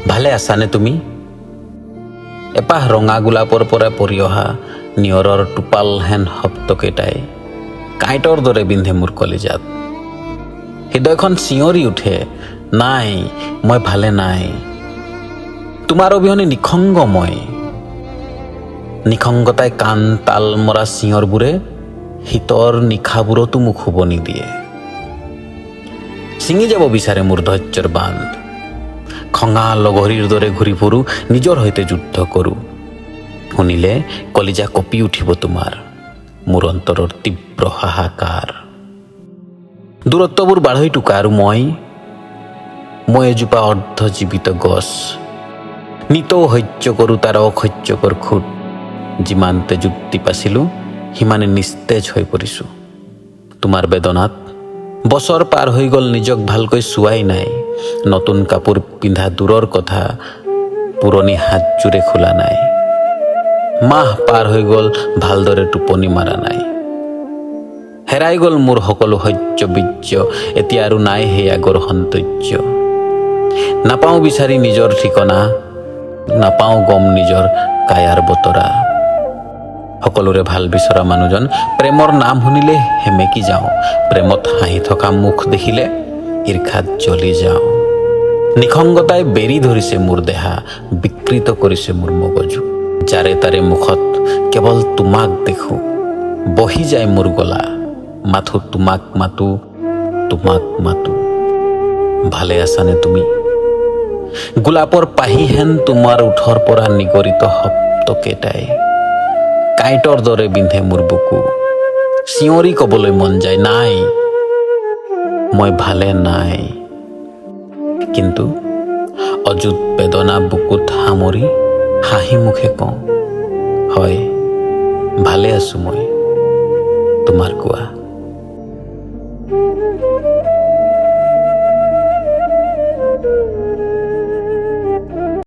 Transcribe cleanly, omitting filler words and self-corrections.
ভালে আছানে তুমি? এপাহ ৰঙা গোলাপৰ পৰা পৰি অহা নিয়ৰৰ টোপাল হেন শব্দকেইটাই কাঁইটৰ দৰে বিন্ধে মোৰ কলিজাত। হৃদয়খন চিঞৰি উঠে, নাই, মই ভালে নাই। তোমাৰ অবিহনে নিসংগ মই। নিসংগতাই কাণ তাল মৰা চিঞৰবোৰে শীতৰ নিশাবোৰতো মোক শুব নিদিয়ে। ছিঙি যাব বিচাৰে মোৰ ধৈৰ্যৰ বান্ধ। খঙা লগৰীৰ দৰে ঘূৰি ফুৰো, নিজৰ সৈতে যুদ্ধ কৰোঁ। শুনিলে কলিজা কঁপি উঠিব তোমাৰ, মোৰ অন্তৰৰ তীব্ৰ হাহাকাৰ। দূৰত্ববোৰ বাঢ়ৈ টুকা আৰু মই এজোপা অৰ্ধজীৱিত গছ। নিতৌ সহ্য কৰোঁ তাৰ অসহ্যকৰ খুঁত। যিমানতে যুক্তি পাইছিলোঁ সিমানে নিস্তেজ হৈ পৰিছোঁ তোমাৰ বেদনাত। বছৰ পাৰ হৈ গ'ল, নিজক ভালকৈ চোৱাই নাই। নতুন কাপোৰ পিন্ধা দূৰৰ কথা, পুৰণি হাতযোৰে খোলা নাই। মাহ পাৰ হৈ গ'ল, ভালদৰে টোপনি মাৰা নাই। হেৰাই গ'ল মোৰ সকলো সহ্য বীৰ্য, এতিয়া আৰু নাই সেই আগৰ সৌন্দৰ্য। নাপাওঁ বিচাৰি নিজৰ ঠিকনা, নাপাওঁ গম নিজৰ কায়াৰ বতৰা। সকলোৰে ভাল বিচৰা মানুহজন, প্ৰেমৰ নাম শুনিলে সেমেকি যাওঁ। প্ৰেমত হাঁহি থকা মুখ দেখিলে ঈৰ্ষাত জ্বলি যাওঁ। নিসংগতাই বেৰি ধৰিছে মোৰ দেহা, বিকৃত কৰিছে মোৰ মগজু। যাৰে তাৰে মুখত কেৱল তোমাক দেখোঁ, বহি যায় মোৰ গলা। মাথো তোমাক মাতো, তোমাক মাতো। ভালে আছানে তুমি? গোলাপৰ পাহি হেন তোমাৰ ওঠৰ পৰা নিগৰিত শব্দকেইটাই কাঁইটৰ দৰে বিন্ধে মোৰ বুকু। চিঞৰি ক'বলৈ মন যায়, নাই, মই ভালে নাই। কিন্তু অযুত বেদনা বুকুত সামৰি হাঁহি মুখে কওঁ, হয়, ভালে আছোঁ মই। তোমাৰ কোৱা।